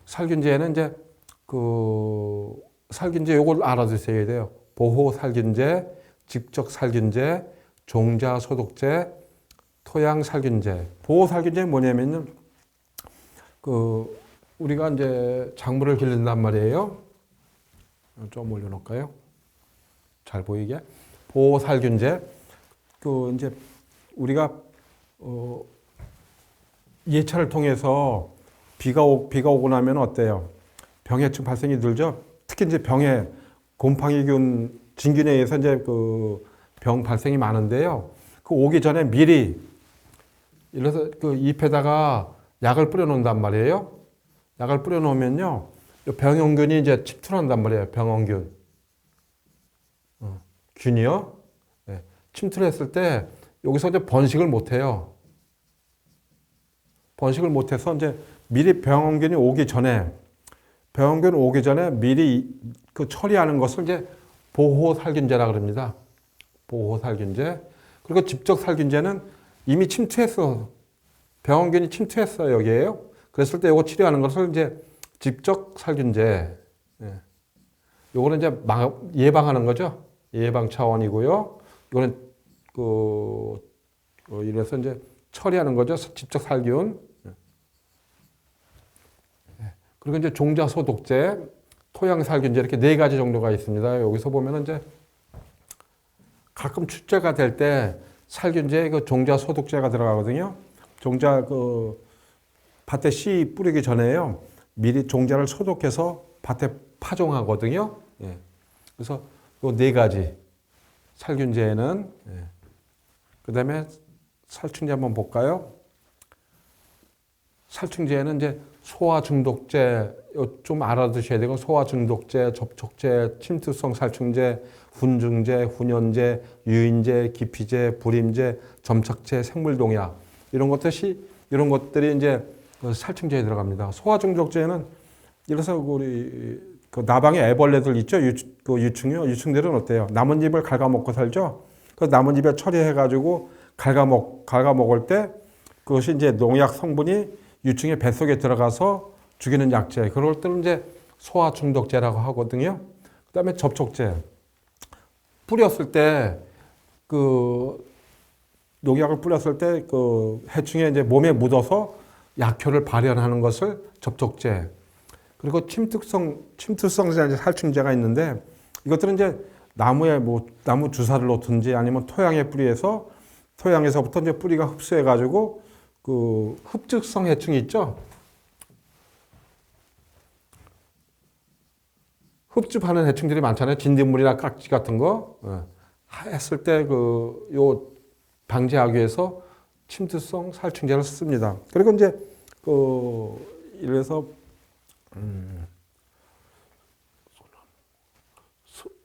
살균제는 이제 살균제 요걸 알아두셔야 돼요. 보호 살균제, 직접 살균제, 종자 소독제, 토양 살균제. 보호 살균제는 뭐냐면은 우리가 이제 작물을 기른단 말이에요. 좀 올려놓을까요? 잘 보이게. 보호 살균제. 이제 우리가 예차를 통해서 비가 오고 나면 어때요? 병해충 발생이 늘죠. 특히 이제 곰팡이균, 진균에 의해서 이제 병 발생이 많은데요. 오기 전에 미리 이래서 잎에다가 약을 뿌려 놓는단 말이에요. 약을 뿌려 놓으면요, 병원균이 이제 침투한단 말이에요. 병원균. 균이요. 네. 침투를 했을 때 여기서 이제 번식을 못 해요. 번식을 못 해서 이제 미리 병원균 오기 전에 미리 처리하는 것을 이제 보호 살균제라 그럽니다. 보호 살균제. 그리고 직접 살균제는 이미 침투했어. 병원균이 침투했어, 여기에요. 그랬을 때 이거 치료하는 것을 이제 직접 살균제. 예. 요거는 이제 예방하는 거죠. 예방 차원이고요. 이거는 이래서 이제 처리하는 거죠. 직접 살균. 그리고 이제 종자 소독제, 토양 살균제 이렇게 4가지 정도가 있습니다. 여기서 보면은 이제 가끔 출제가 될 때 살균제에 종자 소독제가 들어가거든요. 종자 밭에 씨 뿌리기 전에요. 미리 종자를 소독해서 밭에 파종하거든요. 예. 그래서 요 4가지 살균제는 예. 그다음에 살충제 한번 볼까요? 살충제는 이제 소화 중독제 좀 알아두셔야 되고, 소화 중독제, 접촉제, 침투성 살충제, 훈증제, 훈연제, 유인제, 기피제, 불임제, 점착제, 생물동약 이런 것들이 이제 살충제에 들어갑니다. 소화 중독제는 이래서 우리 나방의 애벌레들 있죠, 유충이요. 유충들은 어때요? 나뭇잎을 갉아먹고 살죠. 그 나뭇잎에 처리해가지고 갉아먹을 때 그것이 이제 농약 성분이 유충의 뱃속에 들어가서 죽이는 약제. 그럴 때는 이제 소화 중독제라고 하거든요. 그다음에 접촉제. 뿌렸을 때 농약을 뿌렸을 때 해충에 이제 몸에 묻어서 약효를 발현하는 것을 접촉제. 그리고 침투성 살충제가 있는데, 이것들은 이제 나무 주사를 놓든지 아니면 토양에서부터 이제 뿌리가 흡수해가지고 흡즙성 해충이 있죠. 흡즙하는 해충들이 많잖아요. 진딧물이나 깍지 같은 거 했을 때 요 방지하기 위해서 침투성 살충제를 씁니다. 그리고 이제 이래서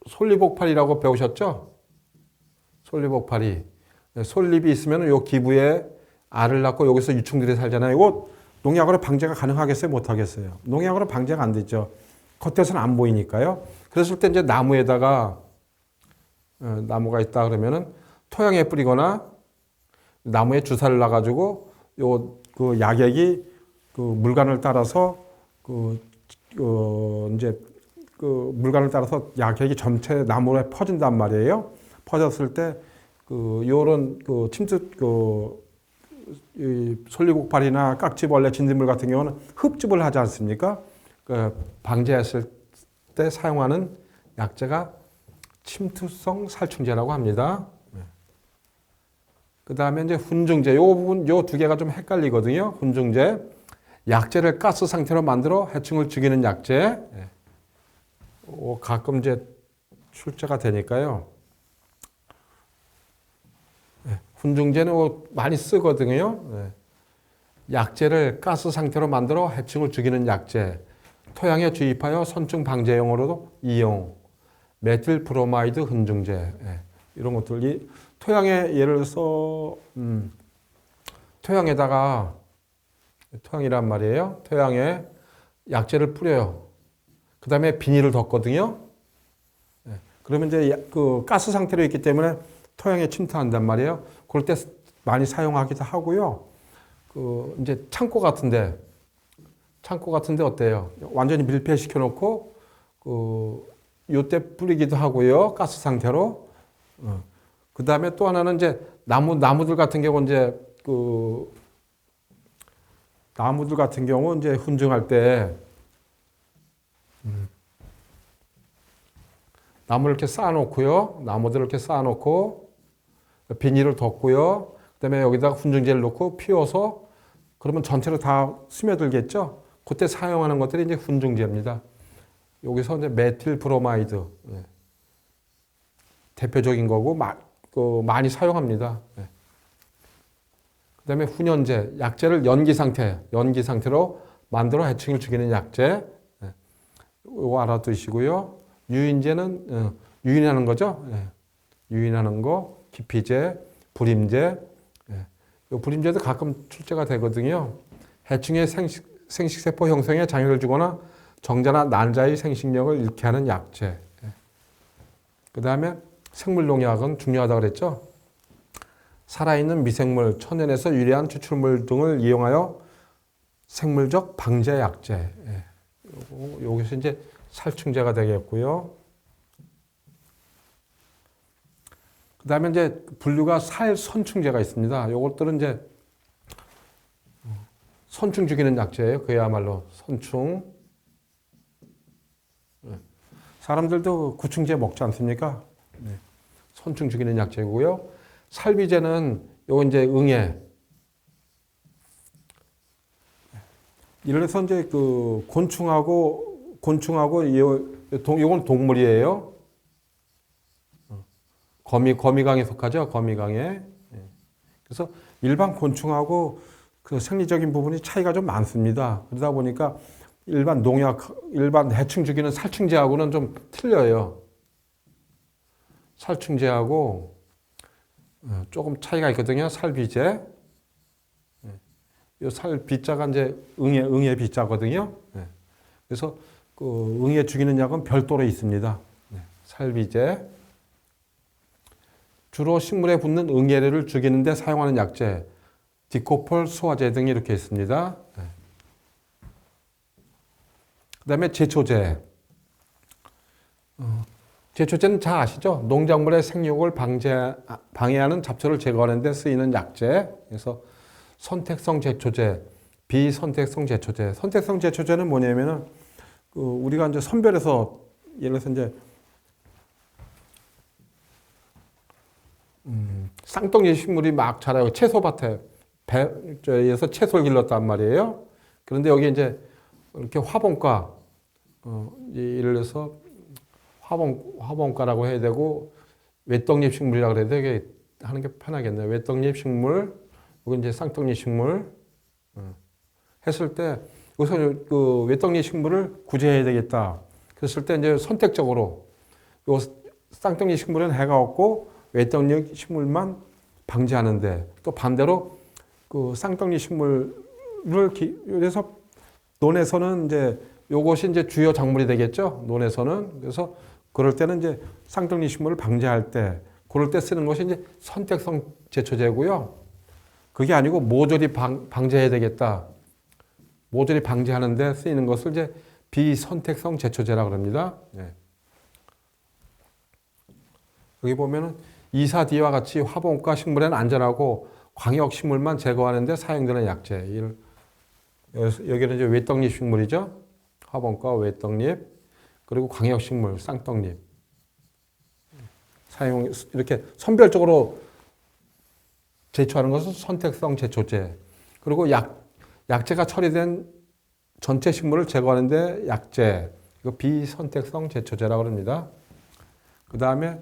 솔리복파리라고 배우셨죠? 솔리복파리. 솔잎이 있으면 요 기부에 알을 낳고 여기서 유충들이 살잖아요. 이거 농약으로 방제가 가능하겠어요? 못하겠어요? 농약으로 방제가 안 되죠. 겉에서는 안 보이니까요. 그랬을 때 이제 나무에다가 나무가 있다 그러면은 토양에 뿌리거나 나무에 주사를 놔가지고 약액이 물관을 따라서 물관을 따라서 약액이 전체 나무에 퍼진단 말이에요. 퍼졌을 때 요런 이 솔리복파리나 깍지벌레, 진딧물 같은 경우는 흡즙을 하지 않습니까? 방제했을 때 사용하는 약제가 침투성 살충제라고 합니다. 그 다음에 이제 훈증제, 요 2개가 좀 헷갈리거든요. 훈증제, 약제를 가스 상태로 만들어 해충을 죽이는 약제. 가끔 이제 출제가 되니까요. 훈증제는 많이 쓰거든요. 약제를 가스 상태로 만들어 해충을 죽이는 약제. 토양에 주입하여 선충 방제용으로도 이용. 메틸 브로마이드 훈증제. 이런 것들이 토양에 예를 들어서 토양에다가 토양이란 말이에요. 토양에 약재를 뿌려요. 그 다음에 비닐을 덮거든요. 그러면 이제 그 가스 상태로 있기 때문에 토양에 침투한단 말이에요. 그럴 때 많이 사용하기도 하고요. 그 이제 창고 같은데 어때요? 완전히 밀폐시켜 놓고 요때 뿌리기도 하고요. 가스 상태로. 그 다음에 또 하나는 이제 나무들 같은 경우 이제 나무들 같은 경우 이제 훈증할 때 나무를 이렇게 쌓아놓고요. 나무들을 이렇게 쌓아놓고 비닐을 덮고요. 그다음에 여기다가 훈증제를 넣고 피워서 그러면 전체로 다 스며들겠죠. 그때 사용하는 것들이 이제 훈증제입니다. 여기서 이제 메틸 브로마이드 대표적인 거고 많이 사용합니다. 그다음에 훈연제, 약재를 연기 상태로 만들어 해충을 죽이는 약재. 이거 알아두시고요. 유인제는 유인하는 거죠. 유인하는 거, 기피제, 불임제. 이 불임제도 가끔 출제가 되거든요. 해충의 생식세포 형성에 장애를 주거나 정자나 난자의 생식력을 잃게 하는 약재. 그 다음에 생물농약은 중요하다고 그랬죠. 살아있는 미생물, 천연에서 유래한 추출물 등을 이용하여 생물적 방제 약재. 여기서 이제 살충제가 되겠고요. 그 다음에 이제 분류가 살선충제가 있습니다. 요것들은 이제 선충 죽이는 약재예요. 그야말로 선충. 사람들도 구충제 먹지 않습니까? 선충 죽이는 약재고요. 살비제는 요거 이제 응애. 예를 들어서 이제 그 곤충하고 요건 동물이에요. 거미강에 속하죠. 거미강에. 그래서 일반 곤충하고 그 생리적인 부분이 차이가 좀 많습니다. 그러다 보니까 일반 해충 죽이는 살충제하고는 좀 틀려요. 살충제하고 조금 차이가 있거든요. 살비제. 요 살비자가 이제 응애 비자거든요. 그래서 그 응애 죽이는 약은 별도로 있습니다. 살비제. 주로 식물에 붙는 응애를 죽이는 데 사용하는 약재. 디코폴, 수화제 등이 이렇게 있습니다. 그 다음에 제초제. 제초제는 잘 아시죠? 농작물의 생육을 방해하는 잡초를 제거하는 데 쓰이는 약재. 그래서 선택성 제초제, 비선택성 제초제. 선택성 제초제는 뭐냐면은 우리가 이제 선별해서 예를 들어서 이제 쌍둥이 식물이 막 자라요. 채소밭에 배에서 채소를 길렀단 말이에요. 그런데 여기 이제 이렇게 화분과 예를 들어서 화분과라고 해야 되고 외떡잎 식물이라고 그래야 되게 하는 게 편하겠네요. 외떡잎 식물, 여기 이제 쌍떡잎 식물 했을 때 여기서 그 외떡잎 식물을 구제해야 되겠다. 그랬을 때 이제 선택적으로 요 쌍떡잎 식물은 해가 없고 외떡잎 식물만 방지하는데 또 반대로 그 쌍떡잎 식물을 그래서 논에서는 이제 요것이 이제 주요 작물이 되겠죠. 논에서는. 그래서 그럴 때는 이제 쌍떡잎 식물을 방지할 때 그럴 때 쓰는 것이 이제 선택성 제초제고요. 그게 아니고 모조리 방제해야 되겠다. 모조리 방지하는데 쓰이는 것을 이제 비선택성 제초제라고 합니다. 여기 보면은 이사디와 같이 화분과 식물에는 안전하고 광역 식물만 제거하는 데 사용되는 약재. 여기는 이제 외떡잎 식물이죠. 화분과 외떡잎, 그리고 광역 식물, 쌍떡잎. 이렇게 선별적으로 제초하는 것은 선택성 제초제. 그리고 약재가 처리된 전체 식물을 제거하는데 약재. 이거 비선택성 제초제라고 합니다. 그 다음에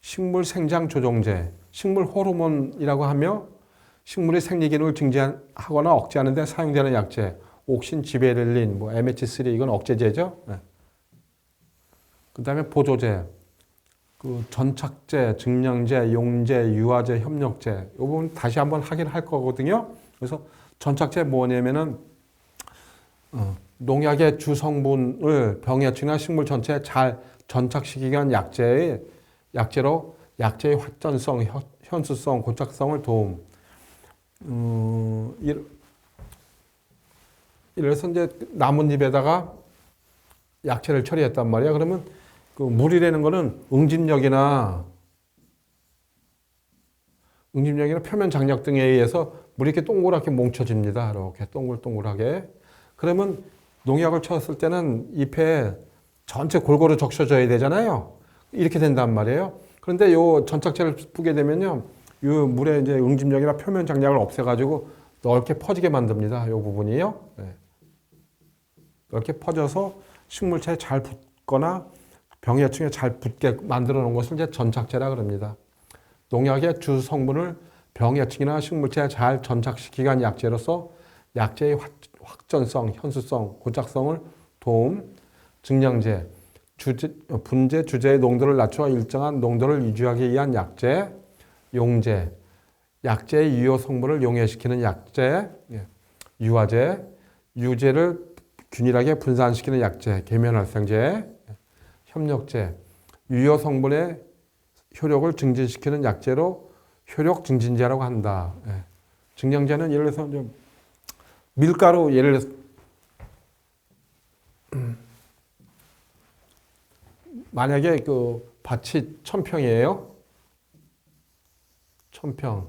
식물 생장 조종제. 식물 호르몬이라고 하며 식물의 생리 기능을 증진하거나 억제하는 데 사용되는 약재. 옥신, 지베렐린, MH3 이건 억제제죠. 그 다음에 보조제. 그 전착제, 증량제, 용제, 유화제, 협력제. 이 부분 다시 한번 하긴 할 거거든요. 그래서 전착제 뭐냐면은 농약의 주 성분을 병해충이나 식물 전체에 잘 전착시키기 위한 약재로 약재의 확전성, 현수성, 고착성을 도움. 이래서 이제 나뭇잎에다가 약재를 처리했단 말이야. 그러면 그 물이라는 거는 응집력이나 표면 장력 등에 의해서 물이 이렇게 동그랗게 뭉쳐집니다. 이렇게 동글동글하게. 그러면 농약을 쳤을 때는 잎에 전체 골고루 적셔져야 되잖아요. 이렇게 된단 말이에요. 그런데 요 전착제를 뿌게 되면요, 이 물의 이제 응집력이나 표면 장력을 없애가지고 넓게 퍼지게 만듭니다. 요 부분이요. 네. 넓게 퍼져서 식물체에 잘 붙거나 병해충에 잘 붙게 만들어 놓은 것을 이제 전착제라 그럽니다. 농약의 주 성분을 병해충이나 식물체에 잘 전착시키기 위한 약재로서 약재의 확전성, 현수성, 고착성을 도움, 증량제, 분재, 주재의 농도를 낮춰 일정한 농도를 유지하기 위한 약재, 용제, 약재의 유효 성분을 용해시키는 약재, 유화제, 유제를 균일하게 분산시키는 약재, 계면활성제, 협력제, 유효 성분의 효력을 증진시키는 약재로 효력 증진제라고 한다. 증량제는 예를 들어서 밀가루, 예를 들어서 만약에 그 밭이 1000평이에요. 1000평.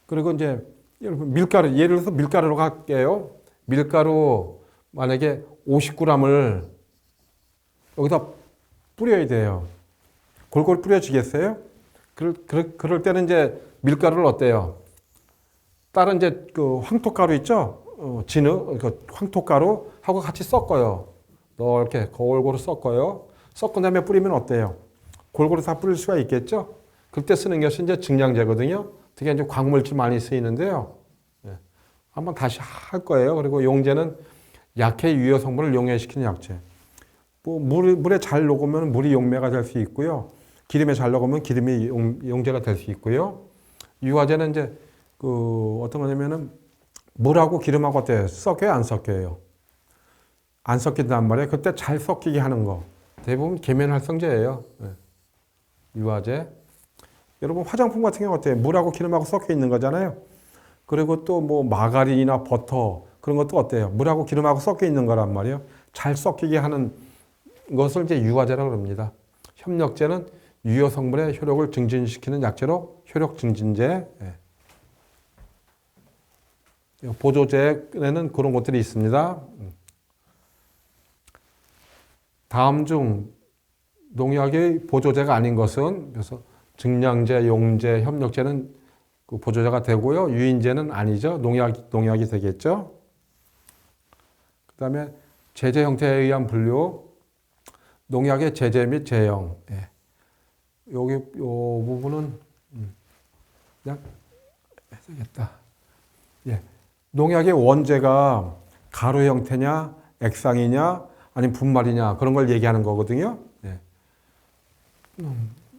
그리고 이제 밀가루, 예를 들어서 밀가루로 갈게요. 밀가루 만약에 50g을 여기다 뿌려야 돼요. 골고루 뿌려지겠어요? 그럴 때는 이제 밀가루를 어때요? 다른 이제 그 황토가루 있죠? 그 황토가루 하고 같이 섞어요. 넓게 골고루 섞어요. 섞은 다음에 뿌리면 어때요? 골고루 다 뿌릴 수가 있겠죠? 그때 쓰는 것이 이제 증량제거든요. 특히 이제 광물질 많이 쓰이는데요. 한번 다시 할 거예요. 그리고 용제는 약해 유효 성분을 용해시키는 약재. 뭐 물에 잘 녹으면 물이 용매가 될 수 있고요. 기름에 잘 녹으면 기름이 용제가 될 수 있고요. 유화제는 이제 그 어떤 거냐면은 물하고 기름하고 어때요? 섞여요? 안 섞여요? 안 섞인단 말이에요. 그때 잘 섞이게 하는 거. 대부분 계면활성제예요. 유화제. 여러분 화장품 같은 경우 어때요? 물하고 기름하고 섞여 있는 거잖아요. 그리고 또 뭐 마가린이나 버터 그런 것도 어때요? 물하고 기름하고 섞여 있는 거란 말이에요. 잘 섞이게 하는 것을 이제 유화제라고 합니다. 협력제는 유효 성분의 효력을 증진시키는 약재로 효력 증진제. 보조제에는 그런 것들이 있습니다. 다음 중 농약의 보조제가 아닌 것은 그래서 증량제, 용제, 협력제는 그 보조제가 되고요. 유인제는 아니죠. 농약이 되겠죠. 그 다음에 제제 형태에 의한 분류, 농약의 제제 및 제형. 여기 요 부분은 그냥 해야겠다. 농약의 원재가 가루 형태냐, 액상이냐, 아니면 분말이냐 그런 걸 얘기하는 거거든요.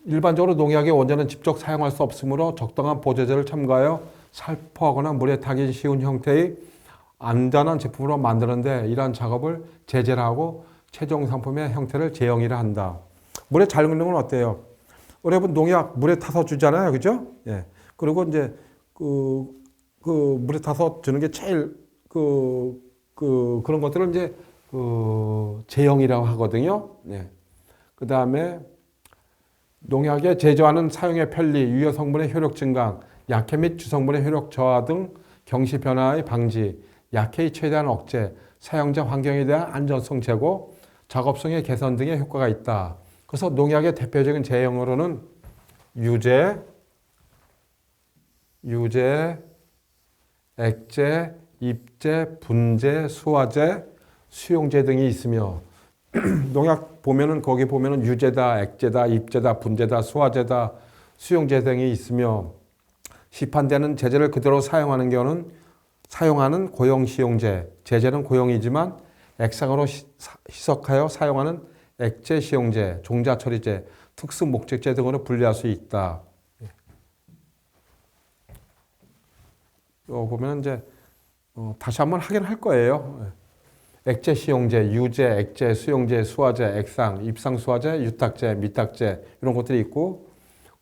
일반적으로 농약의 원재는 직접 사용할 수 없으므로 적당한 보조제를 첨가하여 살포하거나 물에 타기 쉬운 형태의 안전한 제품으로 만드는데 이러한 작업을 제제라 하고 최종 상품의 형태를 제형이라 한다. 물에 잘 묻는 건 어때요? 여러분 농약 물에 타서 주잖아요, 그죠? 그리고 이제 그 물에 타서 주는 게 제일 그런 것들을 이제 제형이라고 하거든요. 그 다음에 농약의 제조하는 사용의 편리, 유효 성분의 효력 증강, 약해 및 주성분의 효력 저하 등 경시 변화의 방지, 약해의 최대한 억제, 사용자 환경에 대한 안전성 제고, 작업성의 개선 등의 효과가 있다. 그래서 농약의 대표적인 제형으로는 유제, 액제, 입제, 분제, 수화제, 수용제 등이 있으며 농약 보면은 거기 보면은 유제다, 액제다, 입제다, 분제다, 수화제다, 수용제 등이 있으며 시판되는 제제를 그대로 사용하는 경우는 사용하는 고용시용제, 제제는 고용이지만 액상으로 희석하여 사용하는 액제시용제, 종자처리제, 특수목적제 등으로 분류할 수 있다. 보면 이제 다시 한번 하긴 할 거예요. 액제, 시용제, 유제, 액제, 수용제, 수화제, 액상, 입상수화제, 유탁제, 미탁제 이런 것들이 있고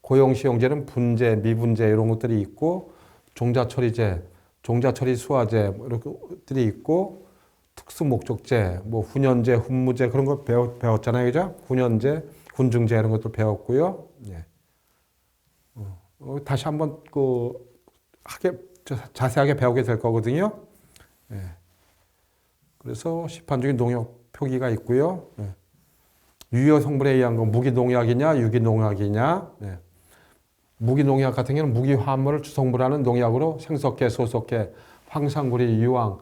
고용시용제는 분제, 미분제 이런 것들이 있고 종자처리제, 종자처리 수화제 뭐 이런 것들이 있고 특수목적제, 뭐 훈연제, 훈무제 그런 거 배웠잖아요, 그죠? 훈연제, 훈증제 이런 것도 배웠고요. 예. 다시 한번 자세하게 배우게 될 거거든요. 예. 그래서 시판적인 농약 표기가 있고요. 예. 유효 성분에 의한 건 무기농약이냐, 유기농약이냐. 예. 무기농약 같은 경우는 무기화합물을 주성분하는 농약으로 생석회, 소석회, 황상구리, 유황,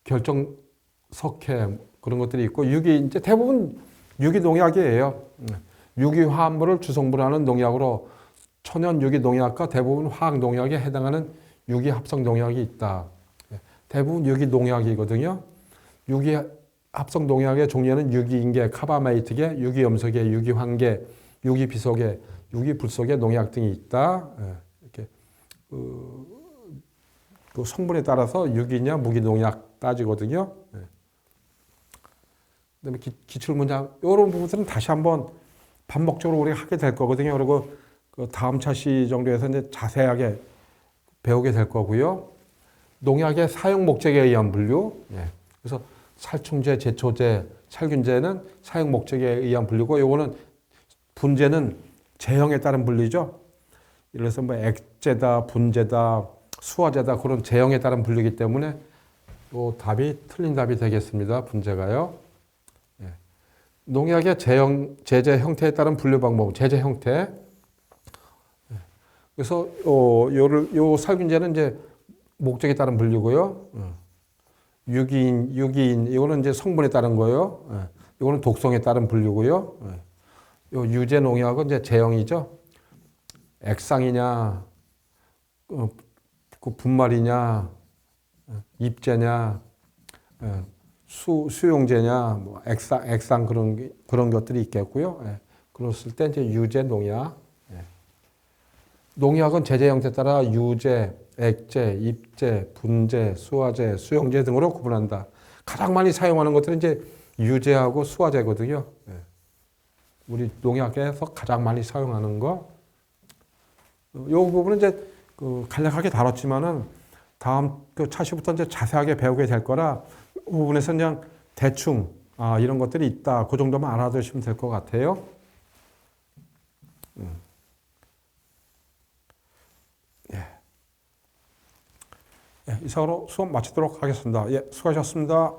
결정석회 그런 것들이 있고 이제 대부분 유기농약이에요. 유기화합물을 주성분하는 농약으로 천연 유기농약과 대부분 화학농약에 해당하는 유기합성농약이 있다. 대부분 유기농약이거든요. 유기합성농약의 종류에는 유기인계, 카바메이트계, 유기염소계, 유기황계, 유기비속계, 유기불속계 농약 등이 있다. 이렇게 그 성분에 따라서 유기냐 무기농약 따지거든요. 그다음에 기출문장 이런 부분들은 다시 한번 반복적으로 우리가 하게 될 거거든요. 그리고 그 다음 차시 정도에서 이제 자세하게 배우게 될 거고요. 농약의 사용 목적에 의한 분류. 그래서 살충제, 제초제, 살균제는 사용 목적에 의한 분류고, 요거는 분제는 제형에 따른 분류죠. 예를 들어서 뭐 액제다, 분제다, 수화제다 그런 제형에 따른 분류이기 때문에 요 답이 틀린 답이 되겠습니다. 분제가요. 농약의 제제 형태에 따른 분류 방법, 제제 형태. 그래서 요 살균제는 이제 목적에 따른 분류고요. 유기인, 이거는 이제 성분에 따른 거예요. 이거는 독성에 따른 분류고요. 요 유제 농약은 이제 제형이죠. 액상이냐, 그 분말이냐, 입제냐, 수용제냐, 뭐 액상 그런 것들이 있겠고요. 그랬을 때 이제 유제 농약. 농약은 제제 형태에 따라 유제, 액제, 입제, 분제, 수화제, 수용제 등으로 구분한다. 가장 많이 사용하는 것들은 이제 유제하고 수화제거든요. 우리 농약에서 가장 많이 사용하는 거. 요 부분은 이제 간략하게 다뤘지만은 다음 그 차시부터 이제 자세하게 배우게 될 거라 이 부분에서 그냥 대충 이런 것들이 있다. 그 정도만 알아두시면 될 것 같아요. 이상으로 수업 마치도록 하겠습니다. 수고하셨습니다.